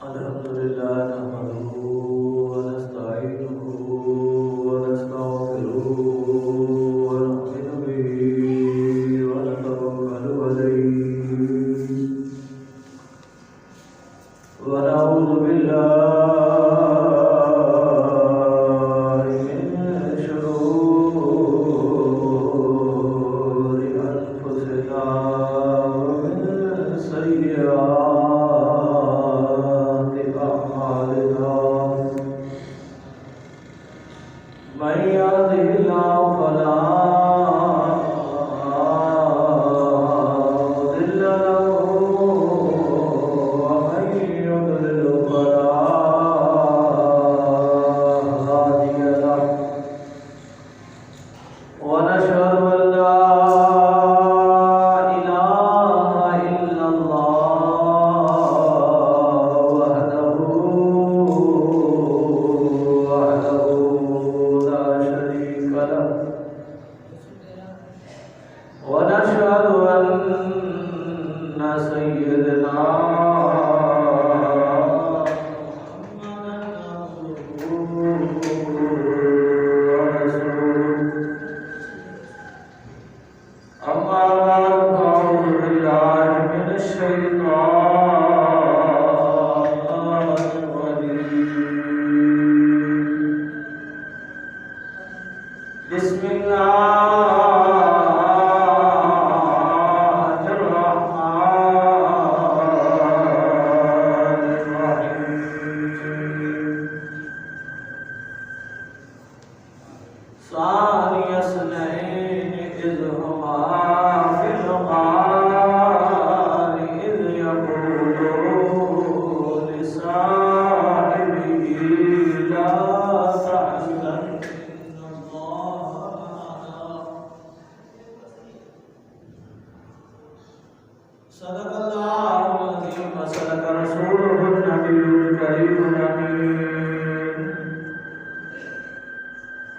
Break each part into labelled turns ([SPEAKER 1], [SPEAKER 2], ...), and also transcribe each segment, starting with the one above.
[SPEAKER 1] الحمد لله نحمده ونستعينه ونستغفره ونؤمن به ونتوكل عليه ونعوذ بالله من شرور أنفسنا ومن سيئات أعمالنا من يهده الله فلا مضل له ومن يضلل فلا هادي له ونشهد أن لا إله إلا الله وحده لا شريك له ونشهد أن سيدنا محمدًا عبده ورسوله أما بعد فأعوذ بالله من الشيطان الرجيم بسم الله الرحمن الرحيم ثاني اثنين إذ هما في الغار إذ يقول لصاحبه لا تحزن إن الله معنا صدق الله العظيم وصدق رسوله النبي الكريم الأمين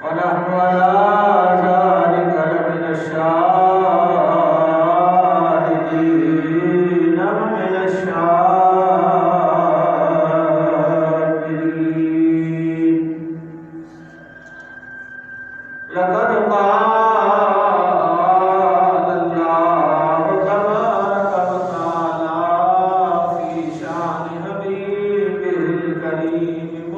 [SPEAKER 1] ونحن على ذلك لمن الشاهدين ومن الشاكرين لقد قال الله تبارك وتعالى في شأن حبيبه الكريم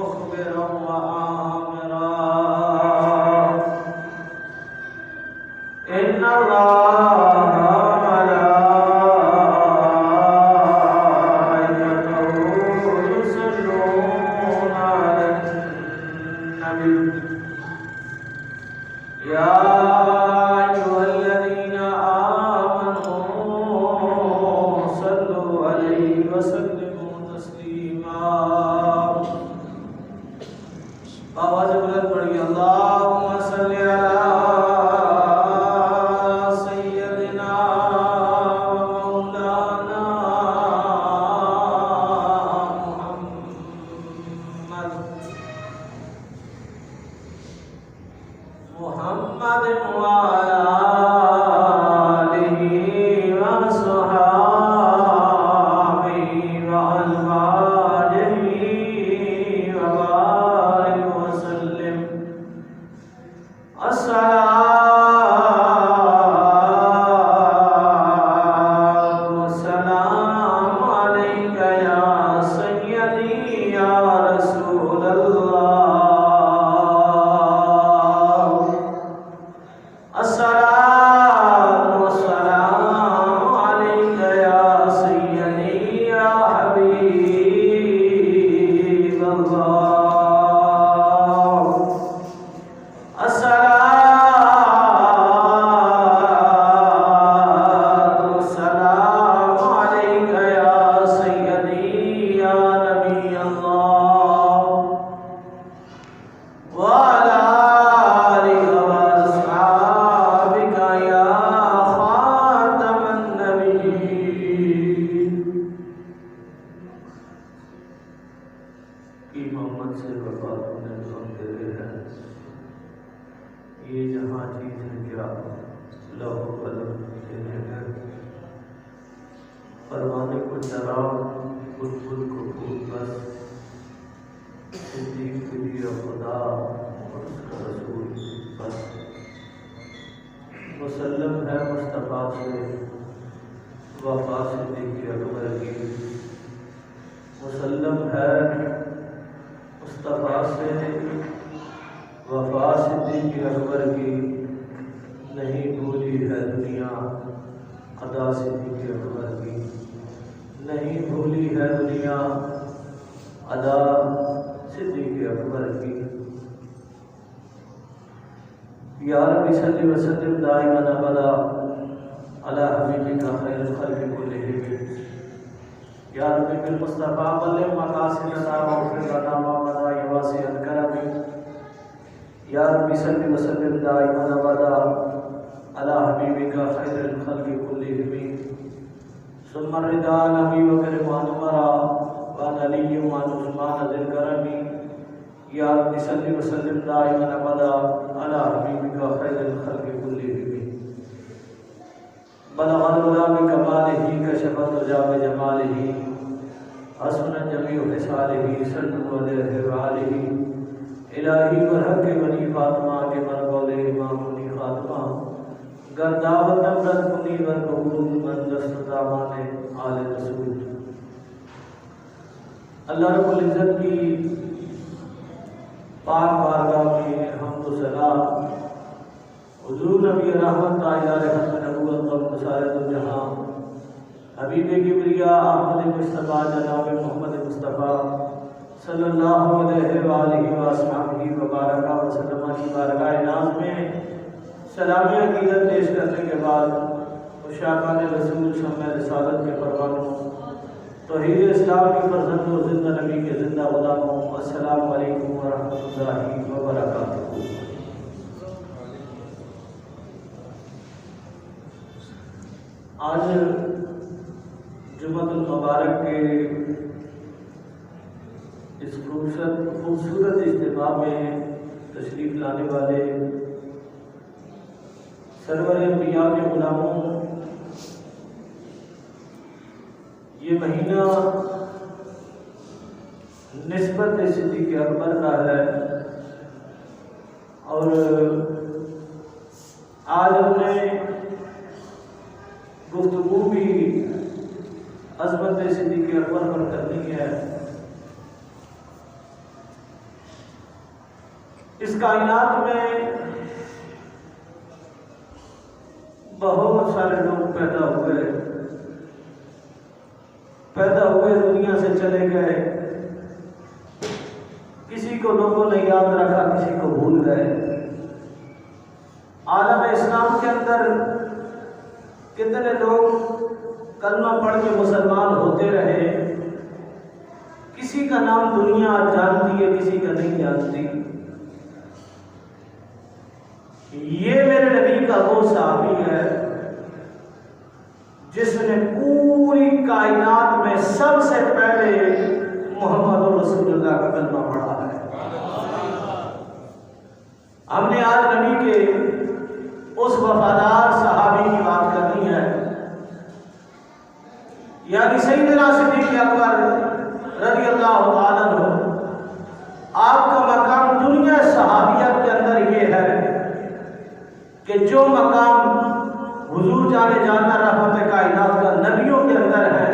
[SPEAKER 1] مسلم ہے مصطفیٰ سے وفا صدیق اکبر کی، مسلم ہے مصطفیٰ سے وفا صدیق اکبر کی، نہیں بھولی ہے دنیا ادا صدیق اکبر کی، نہیں بھولی ہے دنیا ادا صدیق اکبر کی۔ یا رب صلی وسلم دائما ابدا علی حبیبک خیر الخلق کلہم، یا رب بالمصطفیٰ بلغ مقاصدنا واغفر لنا ما مضى یا واسع الکرم، یا رب صلی وسلم دائما ابدا علی حبیبک خیر الخلق کلہم، ثم الرضا نبی بکر وعن عمر وعن علی وعن عثمان ذی الکرم، یا رب صلی وسلم دائما ابدا علی حبیبک خیر الخلق کلہم، بلغ العلا بکمالہ کشف الدجی بجمالہ، حسن جمیع خصالہ صلوا علیہ وآلہ، الہی برحق بنی فاطمہ کے مرغول امام بنی خاتمہ، گرداوت نمرت کنی ورقبول من دست دامان آل رسول۔ اللہ رب العزت کی پاک بارگاہ میں حمد و ثنا، حضور نبی رحمت تاجدار ختم نبوت و بصارت الجہاں، حبیب کبریا احمد مصطفیٰ جناب محمد مصطفیٰ صلی اللہ علیہ وآلہ وآصحابہ وبارک وسلم کی بارگاہ ناز میں سلامی عقیدت پیش کرنے کے بعد عشاقان رسول شمع رسالت کے پروانوں، توحید اسلام کی فرزند و زندہ نبی کے زندہ غلاموں، السلام علیکم ورحمۃ اللہ وبرکاتہ۔ آج جمعۃ المبارک کے اس خوبصورت اجتماع میں تشریف لانے والے سرور انبیاء کے غلاموں، یہ مہینہ نسبت صدیق اکبر کا ہے، اور آج ہم نے گفتگو بھی عظمت صدیق اکبر پر کرنی ہے۔ اس کائنات میں بہت سارے لوگ پیدا ہوئے دنیا سے چلے گئے، کسی کو لوگوں نے یاد رکھا، کسی کو بھول گئے۔ عالم اسلام کے اندر کتنے لوگ کلمہ پڑھ کے مسلمان ہوتے رہے، کسی کا نام دنیا جانتی ہے، کسی کا نہیں جانتی۔ یہ میرے نبی کا وہ صحابی ہے جس نے پوری کائنات میں سب سے پہلے محمد رسول اللہ کا کلمہ پڑھا ہے۔ ہم نے آج نبی کے اس وفادار صحابی کی بات کرنی ہے، یعنی سیدنا صدیق اکبر رضی اللہ تعالیٰ عنہ۔ آپ کا مقام دنیا صحابیت کے اندر یہ ہے کہ جو مقام حضور جانا رحمت کائنات کا نبیوں کے اندر ہے،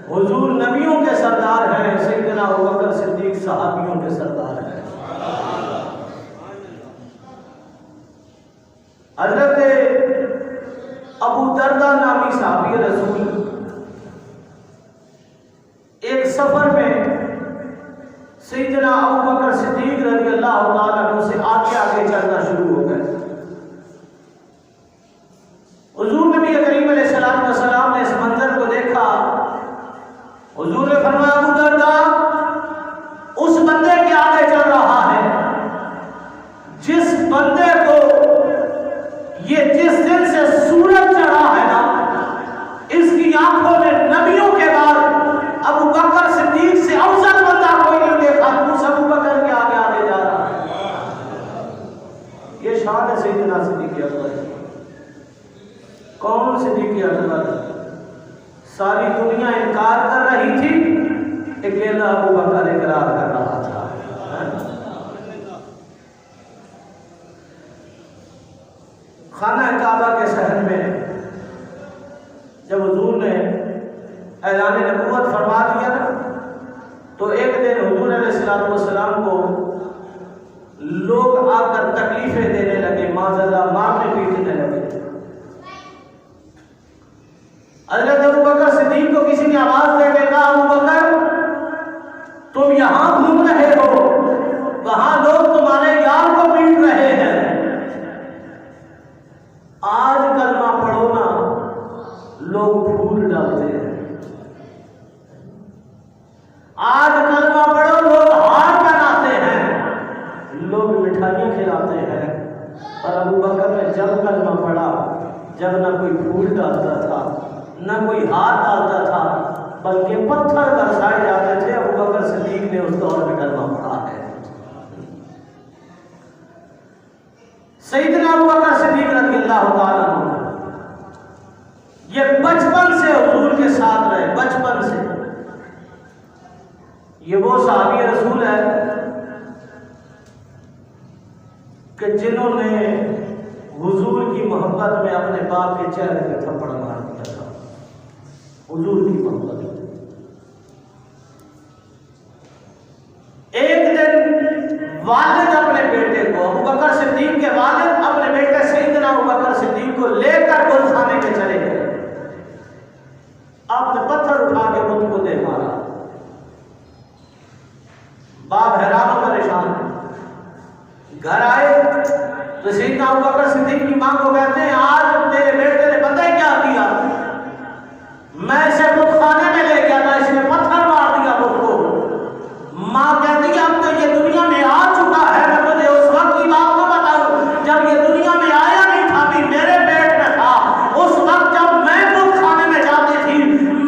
[SPEAKER 1] حضور نبیوں کے سردار ہیں، سیدنا ابوبکر صدیق صحابیوں کے سردار ہیں۔ حضرت ابو دردہ نامی صحابی رسول ایک سفر میں سیدنا ابوبکر صدیق رضی اللہ تعالیٰ عنہ سے آگے آگے چلنا شروع ہو گئے۔ حضور نبی کریم علیہ السلام نے اس منظر کو دیکھا، حضور نے فرمایا ابو دردہ اس بندے کے آگے چل رہا ہے جس بندے کو یہ جس دن سے سورج چڑھا ہے نا، اس کی آنکھوں نے نبیوں کے بعد ابو بکر صدیق سے افضل بندہ کوئی نہیں دیکھا، تو ابو بکر کے آگے آگے جا رہا ہے۔ یہ شان ہے سیدنا صدیق اکبر۔ کون صدیق اکبر؟ ساری دنیا انکار کر رہی تھی، اکیلا ابو بکر اقرار کر رہا تھا۔ خانہ کعبہ کے شہر میں حضرت ابو بکر صدیق کو کسی نے آواز دے کے کہا ابو بکر تم یہاں گھوم رہے ہو، وہاں لوگ تمہارے یار کو پیٹ رہے ہیں، آج کلمہ پڑھو نا، لوگ پھول ڈالتے ہیں، آج کلمہ پڑھو لوگ ہار بناتے ہیں، لوگ مٹھائی کھلاتے ہیں، اور ابو بکر نے جب کلمہ پڑھا، جب نہ کوئی پھول ڈالتا تھا نہ کوئی ہار ڈالتا تھا، بلکہ پتھر برسائے جاتے تھے، ابو بکر صدیق نے اس دور میں کلمہ پڑھا ہے۔ سیدنا ابو بکر صدیق رضی اللہ تعالیٰ عنہ یہ بچپن سے حضور کے ساتھ رہے، بچپن سے۔ یہ وہ صحابی رسول ہے کہ جنہوں نے حضور کی محبت میں اپنے باپ کے چہرے پہ تھپڑ مار دیا تھا، حضور کی محبت میں۔ ایک دن والد اپنے بیٹے کو، ابو بکر صدیق کے والد اپنے بیٹے سیدنا ابو بکر صدیق کو لے کر گل خانے کے چلے گئے، آپ نے پتھر اٹھا کے بت کو دے مارا، باپ حیران و پریشان، گھر آئے تو سیدنا ابو بکر صدیق کی ماں کو کہتے ہیں آج تیرے بیٹے نے پتہ ہے کیا کیا، میں اسے بت خانے میں لے گیا تھا، اس نے پتھر مار دیا بت کو۔ ماں کہتی ہے اب تو یہ دنیا میں آ چکا ہے، میں تجھے اس وقت کی بات کو بتاؤں جب یہ دنیا میں آیا نہیں تھا، بھی میرے پیٹ میں تھا، اس وقت جب میں بت خانے میں جاتی تھی،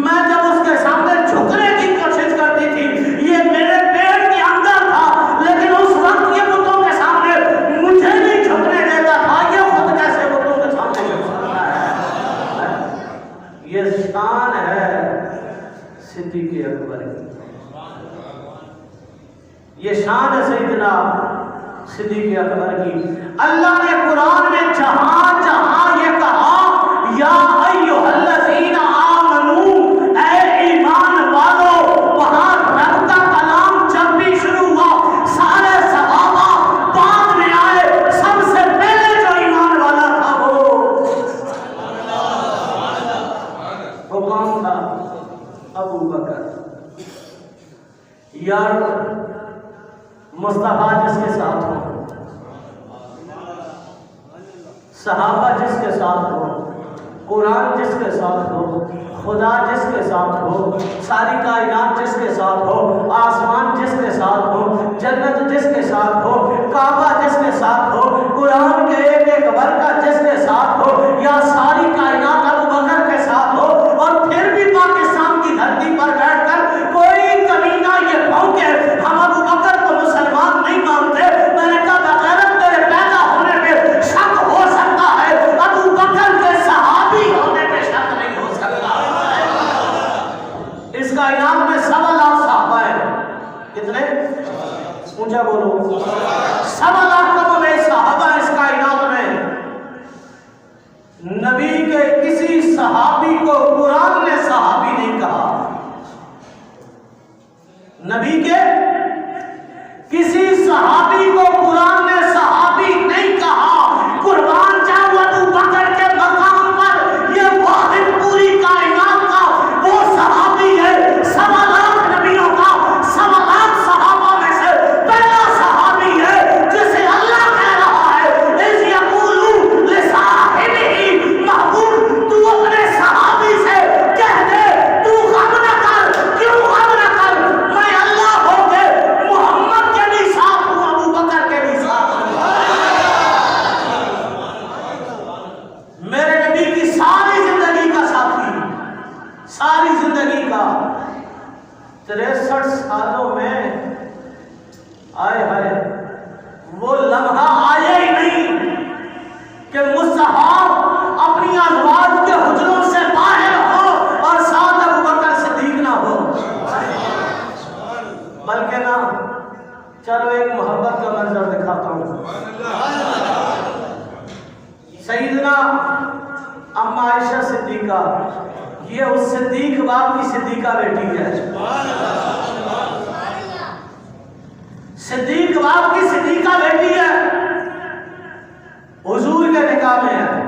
[SPEAKER 1] میں جب اس کے سامنے جھکنے کی کوشش کرتی تھی، یہ میرے پیٹ کے اندر تھا، لیکن اس وقت یہ بتوں کے سامنے مجھے نہیں جھکنے دیتا تھا، یہ خود کیسے بتوں کے سامنے جھک سکتا ہے؟ یہ شان ہے صدیق اکبر کی، یہ شان ہے سیدنا صدیق اکبر کی۔ اللہ نے قرآن میں جہاں جہاں یہ کہا یا ایھا الذین آمنو، اے ایمان والو، وہاں رب کا کلام جب بھی شروع ہوا سارے صحابہ بعد میں آئے، سب سے پہلے جو ایمان والا تھا وہ کون تھا؟ ابو بکر۔ یار مصطفیٰ جس کے ساتھ ہو، صحابہ جس کے ساتھ ہو، قرآن جس کے ساتھ ہو، خدا جس کے ساتھ ہو، ساری کائنات جس کے ساتھ ہو، آسمان جس کے ساتھ ہو، جنت جس کے ساتھ ہو، کعبہ جس کے ساتھ ہو، قرآن کے ایک ایک ورقہ جس کے ساتھ ہو، یا ساری کائنات ابو بکر کے ساتھ ہو، اور پھر بھی پاکستان کی دھرتی پر بیٹھ کر کوئی کمینہ یہ بھونکے ہم ابو بکر کو مسلمان نہیں مانتے، میں نے کہا بغیرت تیرے پیدا ہونے پہ شک ہو سکتا ہے، ابو بکر کے صحابی ہونے پہ شک نہیں ہو سکتا۔ اس کائنات میں 1.25 صحابہ ہیں، کتنے؟ اونچا بولو، 1.25 کم میں صحابہ اس کائنات میں۔ نبی کے کسی صحابی کو قرآن نے صحابی نہیں کہا، نبی کے کسی صحابی کو قرآن نے صحابی نہیں کہا، قربان جاؤ ابو بکر کے مقام پر یہ واحد پوری کائنات کا وہ صحابی ہے، 1.25 نبیوں کا 1.25 صحابہ میں سے پہلا صحابی ہے جسے اللہ کہہ رہا ہے اذ یقول لصاحبہ محبوب تو اپنے صحابی سے کہہ دے تو غم نہ کر، کیوں غم نہ کر، میں اللہ ہو کے محمد کے بھی ساتھ ہوں، ابو بکر کے بھی ساتھ ہوں، میرے نبی کی ساری زندگی کا ساتھی، ساری زندگی کا 63 سالوں میں آئے ہائے وہ لمحہ آیا ہی نہیں کہ مصطفیٰ اپنی ازواج کے حجروں سے باہر ہو اور ساتھ ابو بکر صدیق نہ ہو، بلکہ نہ، چلو ایک محبت کا منظر دکھاتا ہوں۔ سیدنا اما عائشہ صدیقہ، یہ اس صدیق باپ کی صدیقہ بیٹی ہے، صدیق باپ کی صدیقہ بیٹی ہے، حضور کے نکاح میں ہے،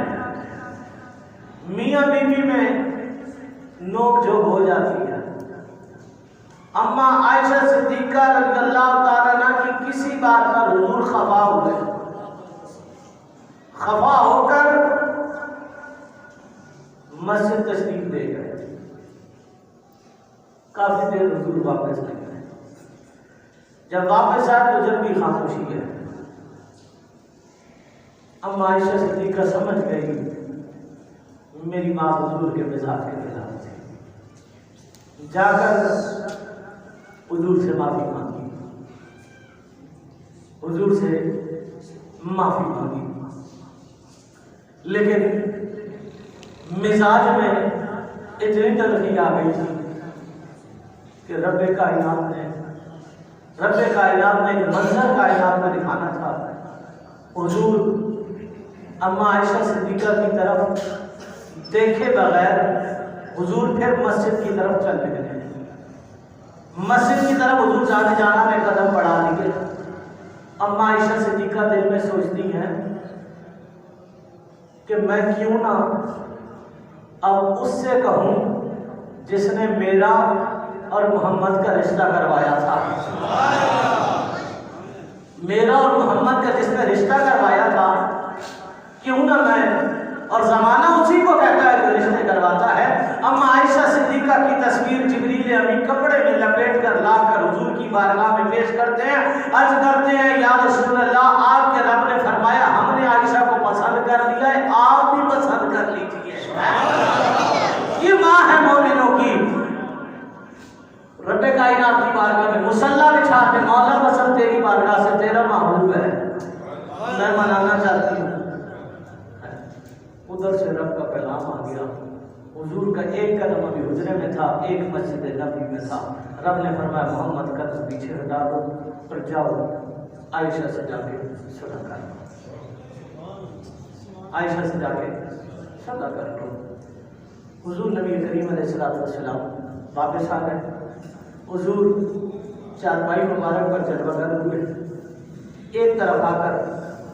[SPEAKER 1] میاں بیوی میں نوک جھوک ہو جاتی ہے۔ اما عائشہ صدیقہ رضی اللہ تعالیٰ عنہ کی کسی بات پر حضور خفا ہوئے، خفا ہو کر مسجد تشریف لے گئے۔ کافی دیر حضور واپس نہیں گئے۔ جب واپس آئے تو جب بھی خاموشی ہے۔ اما عائشہ صدیقہ سمجھ گئی میری ماں حضور کے مزاج کے خلاف تھی، جا کر حضور سے معافی مانگی، حضور سے معافی مانگی، لیکن مزاج میں اتنی تلخی آ گئی تھی کہ رب کائنات نے ایک منظر کائنات میں دکھانا تھا۔ حضور اما عائشہ صدیقہ کی طرف دیکھے بغیر حضور پھر مسجد کی طرف چل نکلے۔ مسجد کی طرف حضور جانا میں قدم بڑھا دیے۔ اما عائشہ صدیقہ دل میں سوچتی ہیں کہ میں کیوں نہ اب اس سے کہوں جس نے میرا اور محمد کا رشتہ کروایا تھا، میرا اور محمد کا جس نے رشتہ کروایا تھا، کیوں نہ میں، اور زمانہ اسی کو کہتا ہے جو رشتے کرواتا ہے۔ اما عائشہ صدیقہ کی تصویر جبریل امین کپڑے میں لپیٹ کر لا کر حضور کی بارگاہ میں پیش کرتے ہیں، عرض کرتے ہیں یا رسول اللہ، آپ کے رب نے فرمایا ہم نے عائشہ کو پسند کر لیا ہے، آپ بھی پسند کر لیجیے۔ یہ ماں ہے مومنوں کی۔ رب کائنات کی بارگاہ میں مصلی بچھا کے مولا پسند تیری بارگاہ سے تیرا محبوب ہے، میں منانا چاہتی ہوں۔ ادھر سے رب کا پیغام آ گیا، حضور کا ایک قدم ابھی حجرے میں تھا، ایک مسجد نبی میں تھا۔ رب نے فرمایا محمد قدم پیچھے ہٹا دو اور جاؤ عائشہ سے جا کے صلح کر لو، عائشہ سے جا کے صلح کر لو۔ حضور نبی کریم علیہ السلام واپس آ گئے۔ حضور چارپائی مبارک پر جلوہ گر ہوئے، ایک طرف آ کر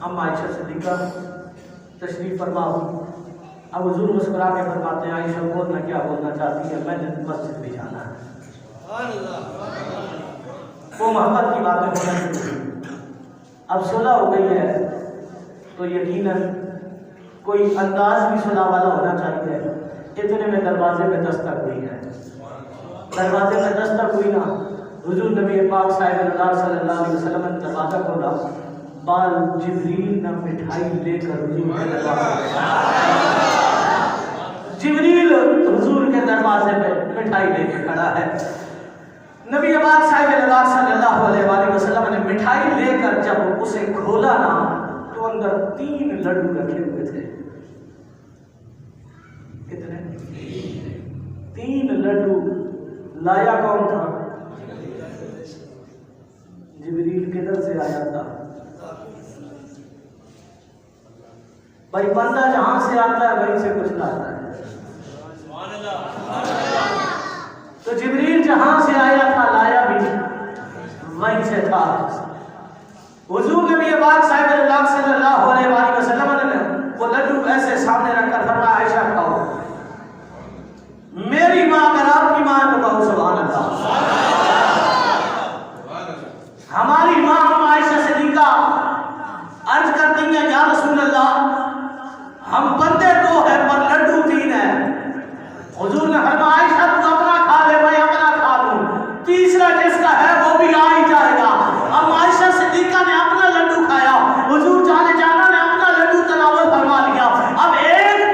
[SPEAKER 1] اما عائشہ صدیقہ تشریف فرما ہوں۔ اب حضور مسکرا کے فرماتے ہیں عائشہ بولنا کیا بولنا چاہتی ہے، میں نے مسجد بھی جانا ہے۔ وہ محبت کی باتیں ہونا چاہیے۔ اب صلح ہو گئی ہے تو یقیناً کوئی انداز بھی صلح والا ہونا چاہیے۔ اتنے میں دروازے میں دستک ہوئی ہے، دروازے میں دستک ہوئی نا، حضور نبی پاک صاحب اللہ صلی اللہ علیہ وسلم نے دروازہ کھولا، بال جبریل نہ مٹھائی لے کر حضور کے دروازے پہ، جبریل حضور کے دروازے پہ مٹھائی لے کے کھڑا ہے۔ نبی پاک صاحب اللہ صلی اللہ علیہ وسلم نے مٹھائی لے کر جب اسے کھولا نا تو اندر 3 لڈو رکھے ہوئے تھے۔ کتنے؟ 3 لڈو۔ لایا کون تھا؟ جبریل کدھر سے آیا تھا؟ بھائی بندہ جہاں سے آتا ہے وہیں سے کچھ لاتا ہے۔ تو جبریل جہاں سے آیا تھا لایا بھی وہیں سے تھا۔ حضور نبی پاک صاحب اللہ صلی اللہ علیہ وسلم نے وہ لڈو ایسے سامنے رکھ کر فرمایا عائشہ کھاؤ، میری ماں اگر آپ کی ماں تو کہو سبحان اللہ۔ ہماری ماں عائشہ صدیقہ عرض کرتی ہیں یا رسول اللہ ہم بندے 2 ہیں پر لڈو 3 ہیں۔ حضور نے فرمایا عائشہ تو اپنا کھا لے میں اپنا کھا لوں، تیسرا جس کا ہے وہ بھی آ ہی جائے گا۔ اب عائشہ صدیقہ نے اپنا لڈو کھایا، حضور جانا نے اپنا لڈو تناول فرما لیا۔ اب ایک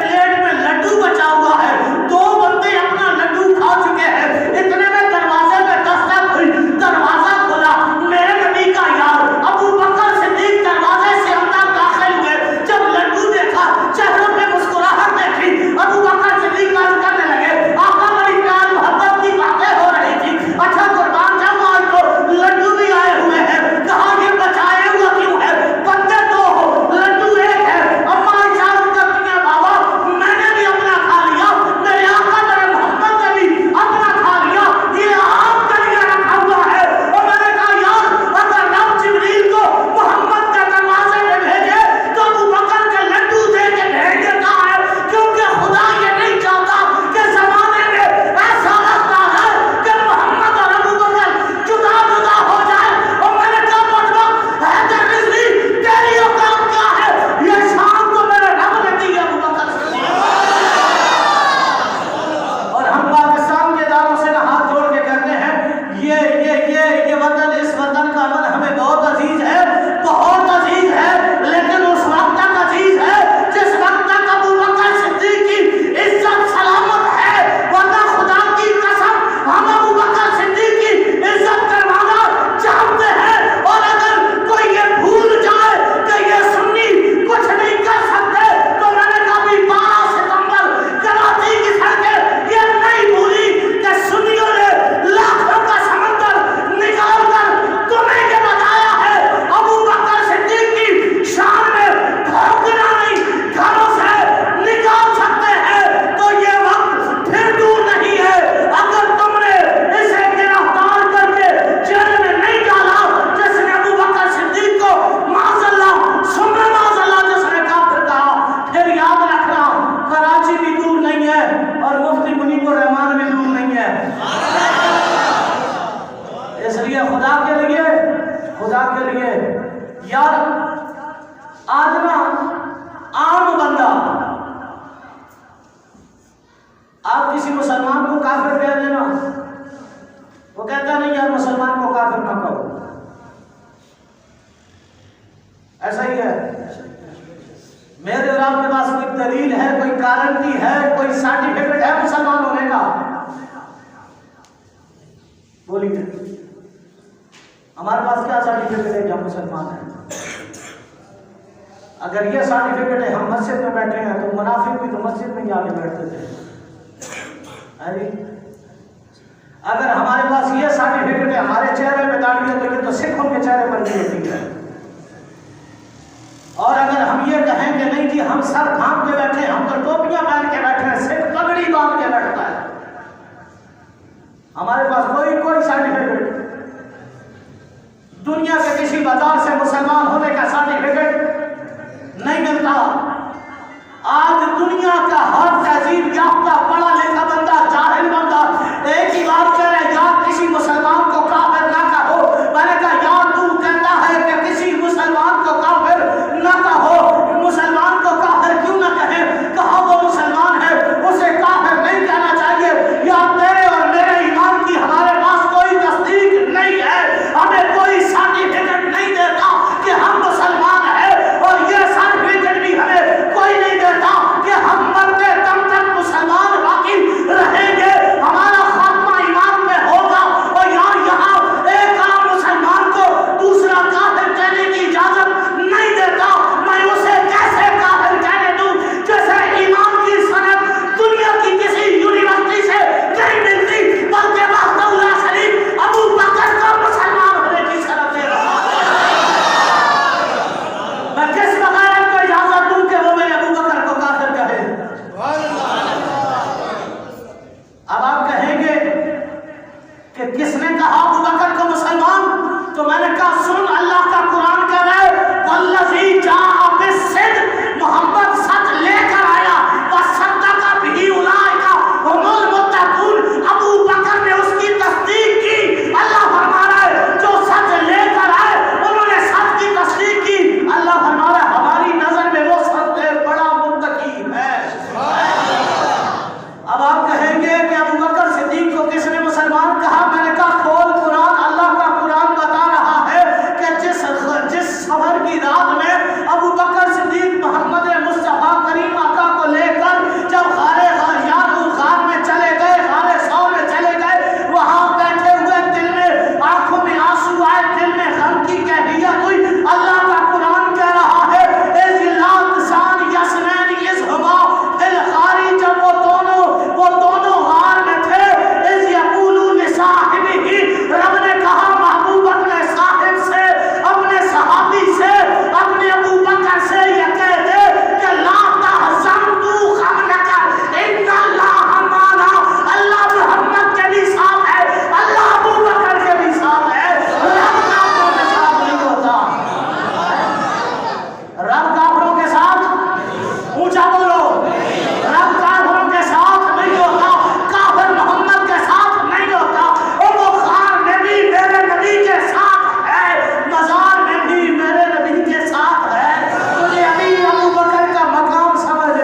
[SPEAKER 1] آپ کسی مسلمان کو کافر کہہ دینا، وہ کہتا نہیں یار مسلمان کو کافر نہ کہو، ایسا ہی ہے۔ میرے اور آپ کے پاس کوئی دلیل ہے، کوئی گارنٹی ہے، کوئی سرٹیفکیٹ ہے مسلمان ہونے کا؟ بولیے، ہمارے پاس کیا سرٹیفکیٹ ہے کہ ہم مسلمان ہیں؟ اگر یہ سرٹیفکیٹ ہے ہم مسجد میں بیٹھے ہیں تو منافق بھی تو مسجد میں ہی آ کے بیٹھتے تھے۔ اگر ہمارے پاس یہ سرٹیفکیٹ ہے ہمارے چہرے پہ داڑھی ہے تو یہ تو سکھوں کے چہرے پر بھی ہوتی ہے۔ اور اگر ہم یہ کہیں کہ نہیں جی ہم سر تھام کے بیٹھے، ہم تو ٹوپیاں پہن کے بیٹھے ہیں، سکھ پگڑی باندھ کے بیٹھتا ہے، ہمارے پاس کوئی سرٹیفکیٹ، دنیا کے کسی بازار سے مسلمان ہونے کا سرٹیفکیٹ نہیں ملتا۔ آج دنیا کا ہر تہذیب یافتہ پڑھا لکھا بندہ، جاہل بندہ ایک ہی بات کہہ رہے، یا کسی مسلمان کو کافر نہ کہو۔ میں نے کہا یا تو کہتا ہے کہ کسی مسلمان کو کافر نہ کہو، مسلمان کو کافر کیوں نہ کہے؟ کہا وہ مسلمان ہے اسے کافر نہیں کہنا چاہیے۔ یا تیرے اور میرے ایمان کی ہمارے پاس کوئی تصدیق نہیں ہے، ہمیں کوئی سرٹیفکیٹ نہیں دیتا کہ ہم مسلمان ہیں، اور یہ سرٹیفکیٹ بھی ہمیں کوئی نہیں دیتا کہ ہم مرتے دم تک مسلمان باقی رہیں گے، ہمارا خاتمہ ایمان میں ہوگا۔ اور یہاں ایک عام مسلمان کو دوسرا کافر کہنے کی اجازت نہیں دیتا۔ میں اسے کیسے کافر کہنے دوں جیسے ایمان کی سند دنیا کی کسی یونیورسٹی سے نہیں ملتی، بلکہ وحدہ لا شریک ابو بکر کو مسلمان ہونے کی سند دے رہا ہے۔ میں کس بغیر کو اجازت دوں کہ وہ میرے ابو بکر کو کافر کہے؟ اب آپ کہیں گے کہ کس نے کہا ابو بکر کو مسلمان؟ تو میں نے کہا سن، اللہ کا قرآن کہہ رہا ہے والذی جاء بالصدق، محمد سچ لے کر آیا، وصدق بہ اولئک هم المتقون، ابو بکر نے اس کی تصدیق کی۔ اللہ فرما رہا ہے جو سچ لے کر آئے انہوں نے سچ کی تصدیق کی۔ اللہ فرما رہا ہے ہماری نظر میں وہ سب سے بڑا متقی ہے۔ اب آپ کہیں گے کہ ابو بکر صدیق کو کس نے مسلمان کہا؟ میں نے کہا کھول قرآن، اللہ کا قرآن بتا رہا ہے کہ جس سفر کی رات میں ابو بکر صدیق محمد مصطفیٰ کریم آقا کو لے کر جب غار میں چلے گئے، غار ثور میں چلے گئے، وہاں بیٹھے ہوئے دل میں آنکھوں میں آنسو آئے، دل میں غم کی کیفیت ہوئی۔ اللہ کا قرآن کہہ رہا ہے اذ لا تسان یسنین اذ ہما دل خاری، جب وہ دونوں غار میں تھے، اذ یقولوا لصاحبہ، رب نے کہا محبوب اپنے صاحب سے، اپنے صحابی سے، اپنے ابو بکر سے یہ کہہ دے کہ لا تحزن، تو غم نہ کر، ان اللہ معنا، اللہ محمد کے بھی ساتھ ہے، اللہ ابو بکر کے بھی ساتھ ہے، رب کافروں کے ساتھ نہیں ہوتا۔ رب کافروں کے ساتھ، اونچا بولو، رب کافروں کے ساتھ نہیں ہوتا، کافر محمد کے ساتھ نہیں ہوتا۔ اور وہ غار میں بھی میرے نبی کے ساتھ ہے، مزار میں بھی میرے نبی کے ساتھ ہے۔ تجھے ابھی ابو بکر کا مقام سمجھ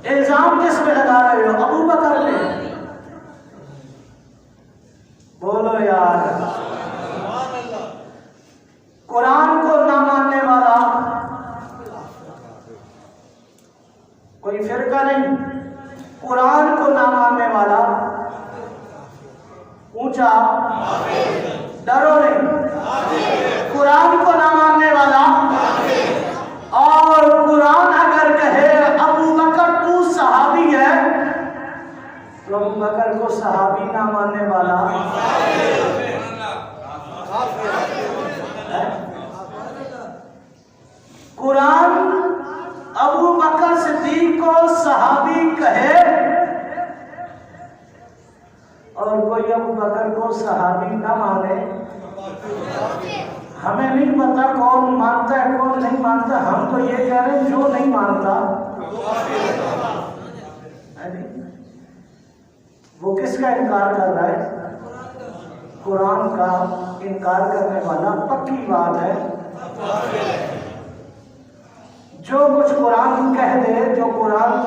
[SPEAKER 1] الزام کس پہ لگا رہے ہو؟ ابو بکر نے؟ بولو یار، قرآن کو نہ ماننے والا کوئی فرقہ نہیں، قرآن کو نہ ماننے والا اونچا، ڈرو نہیں، قرآن کو نہ ماننے والا، اور قرآن اگر کہے ابو بکر تو صحابی ہے تو ابو بکر کو صحابی نہ ماننے والا قرآن ابو بکر صدیق کو صحابی کہے اور کوئی ابو بکر کو صحابی نہ مانے، ہمیں نہیں پتا کون مانتا ہے کون نہیں مانتا، ہم تو یہ کہہ رہے ہیں جو نہیں مانتا وہ کس کا انکار کر رہا ہے؟ قرآن کا انکار کرنے والا پکی بات ہے۔ جو کچھ قرآن کہہ دے، جو قرآن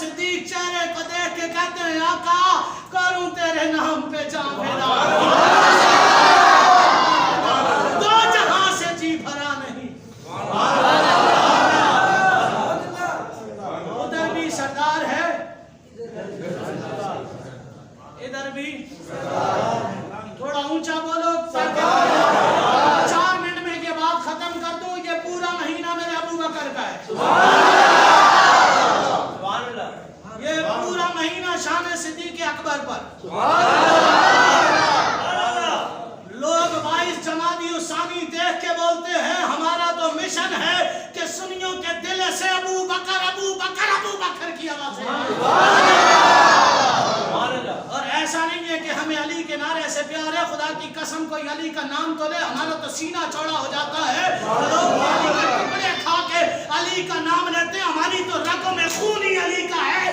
[SPEAKER 2] صدیق چہرے کو دیکھ کے کہتے ہیں آقا کروں تیرے نام پہ جان فدا، دو جہاں سے جی بھرا نہیں۔ ادھر بھی سردار ہے، ادھر بھی تھوڑا اونچا بولو، 4 منٹ میں یہ بات ختم کر دوں، یہ پورا مہینہ میرے ابو بکر کا ہے، یہ پورا مہینہ شان صدیق اکبر پر۔ لوگ 22 جمادی الثانی دیکھ کے بولتے ہیں ہمارا تو مشن ہے کہ سنیوں کے دل سے ابو بکر ابو بکر ابو بکر کی آوازیں آئیں۔ اور ایسا نہیں ہے کہ ہمیں علی کے نعرے سے پیار ہے، خدا کی قسم کوئی علی کا نام تو لے ہمارا تو سینہ چوڑا ہو جاتا ہے، لوگ علی کے ٹکڑے کھا کے علی کا نام لیتے ہیں، ہماری تو رگوں میں خون ہی علی کا ہے،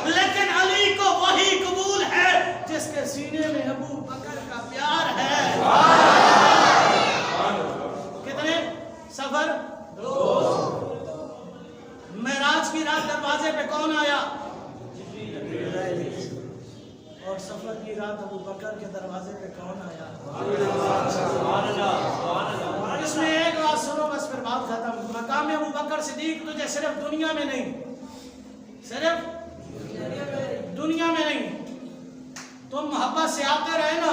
[SPEAKER 2] لیکن علی کو وہی قبول ہے جس کے سینے میں ابو بکر کا پیار ہے۔ کتنے سفر؟ معراج کی رات دروازے پہ کون آیا؟ اور سفر کی رات ابو بکر کے دروازے پہ کون آیا؟ اس میں ایک بات سنو بس پھر بات ختم۔ مقام ابو بکر صدیق تجھے صرف دنیا میں نہیں، صرف دنیا میں نہیں، تم محبت سے آتے رہے نا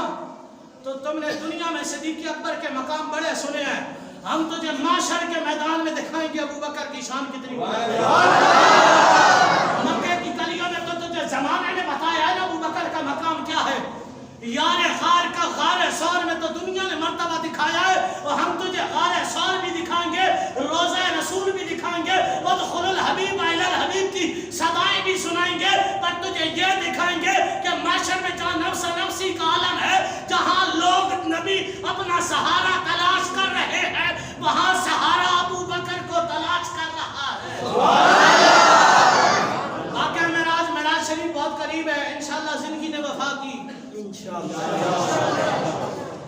[SPEAKER 2] تو تم نے دنیا میں صدیق اکبر کے مقام بڑے سنے ہیں، ہم تجھے معاشر کے میدان میں دکھائیں گے ابو بکر کی شان کتنی بڑی ہے۔ مکے کی گلیوں میں تو تجھے زمانے نے بتایا ہے نا ابو بکر کا مقام کیا ہے، یار غار کا غار سور میں تو دنیا نے مرتبہ دکھایا ہے، اور ہم تجھے غار سور بھی دکھائیں گے، روضہ رسول بھی دکھائیں گے، ادخل الحبیب الی الحبیب کی صدائیں بھی سنائیں گے، پر تجھے یہ دکھائیں گے کہ معاشر میں جہاں نفس نفسی کا عالم ہے، جہاں لوگ نبی اپنا سہارا تلاش کر رہے ہیں، وہاں سہارا ابو بکر کو تلاش کر رہا ہے۔ واقعہ معراج شریف بہت قریب ہے، انشاءاللہ زندگی نے وفا کی،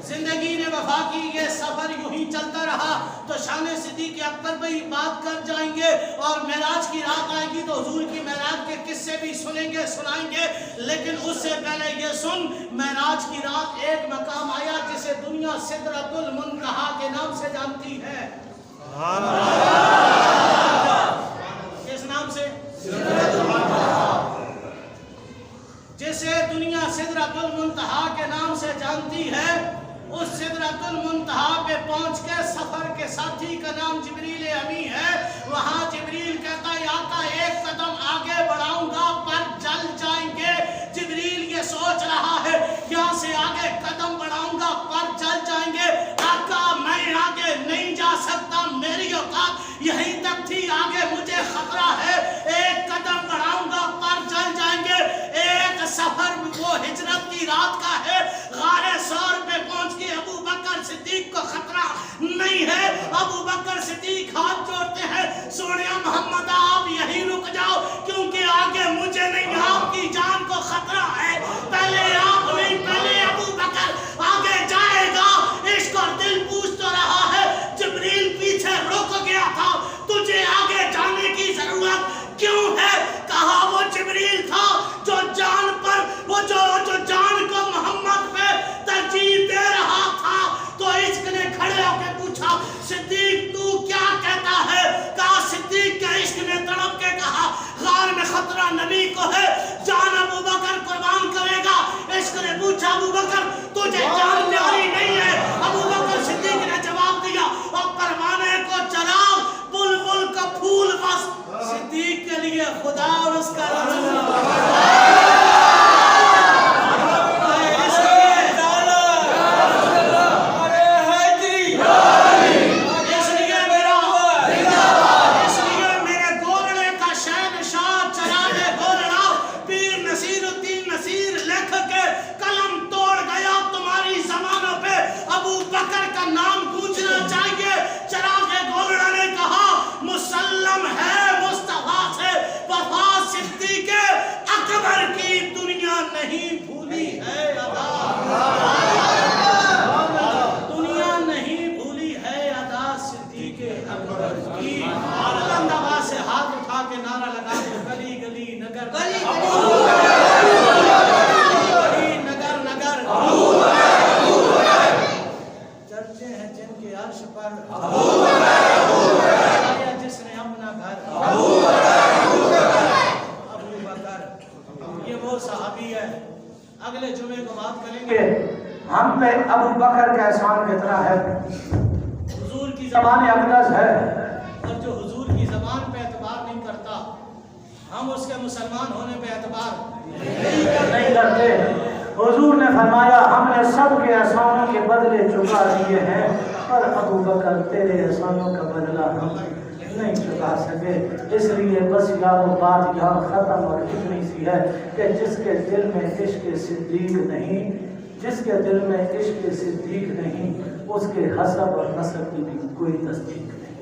[SPEAKER 2] زندگی نے وفا کی، یہ سفر یوں ہی چلتا رہا تو شان صدیق اکبر پہ ہی بات کر جائیں گے، اور معراج کی رات آئے گی تو حضور کی معراج کے قصے بھی سنیں گے سنائیں گے، لیکن اس سے پہلے یہ سن، معراج کی رات ایک مقام آیا جسے دنیا سدرۃ المنتہا کے نام سے جانتی ہے۔ کس نام سے؟ جسے دنیا سدرۃ المنتہا کے نام سے جانتی ہے، اس سدرۃ المنتہا پہ پہنچ کے سفر کے ساتھی کا نام جبریل امی ہے، وہاں جبریل کہتا ہے آقا ایک قدم آگے بڑھاؤں گا پر جل جائیں گے۔ جبریل یہ سوچ رہا ہے یہاں سے آگے قدم بڑھاؤں گا پر جل جائیں گے، آقا میں آگے نہیں جا سکتا، میری اوقات یہیں تک تھی، آگے مجھے خطرہ ہے، ایک قدم بڑھاؤں گا پر جل جائیں گے۔ ایک سفر وہ ہجرت کی رات کا ہے، غار ثور پہ پہنچ کے ابو بکر صدیق کو خطرہ نہیں ہے، ابو بکر صدیق ہاتھ جوڑتے ہیں، سونے محمد آپ یہیں رک جاؤ کیونکہ آگے مجھے نہیں، آپ کی جان کو خطرہ ہے، پہلے آپ نہیں پہلے ابو بکر آگے جائے گا۔ عشق اور دل پوچھ تو رہا ہے، جبریل پیچھے رک گیا تھا، تجھے آگے جانے کی ضرورت کیوں ہے؟ کہا وہ جبریل تھا جو جان پر وہ جو جان کو محمد پہ ترجیح دے رہا تھا، تو عشق نے کھڑے ہو کے پوچھا صدیق تو کیا کہتا ہے؟ کہا صدیق کے عشق نے تڑپ کے کہا غار میں خطرہ نبی کو ہے، جان ابو بکر قربان کرے گا۔ عشق نے پوچھا ابو بکر تجھے جان پیاری نہیں ہے؟ ابو بکر صدیق نے جواب دیا اور پروانے کو چراغ بلبل کا پھول بس، صدیق کے لیے خدا اور اس کا نصیر الدین نصیر لکھ کے قلم توڑ گیا
[SPEAKER 1] پہ ابو بکر کا احسان کتنا ہے؟
[SPEAKER 2] حضور کی
[SPEAKER 1] زبان اقدس ہے،
[SPEAKER 2] اور جو حضور کی زبان پہ اعتبار نہیں کرتا ہم اس کے مسلمان ہونے پہ اعتبار
[SPEAKER 1] نہیں کرتے۔ حضور نے فرمایا ہم نے سب کے احسانوں کے بدلے چکا دیے ہیں، پر ابو بکر تیرے احسانوں کا بدلہ ہم نہیں چکا سکے۔ اس لیے بس یاد و بات یہاں ختم، اور اتنی سی ہے کہ جس کے دل میں عشق صدیق نہیں، جس کے دل میں عشق صدیق نہیں، اس کے حسب اور نسب کی بھی کوئی تصدیق نہیں۔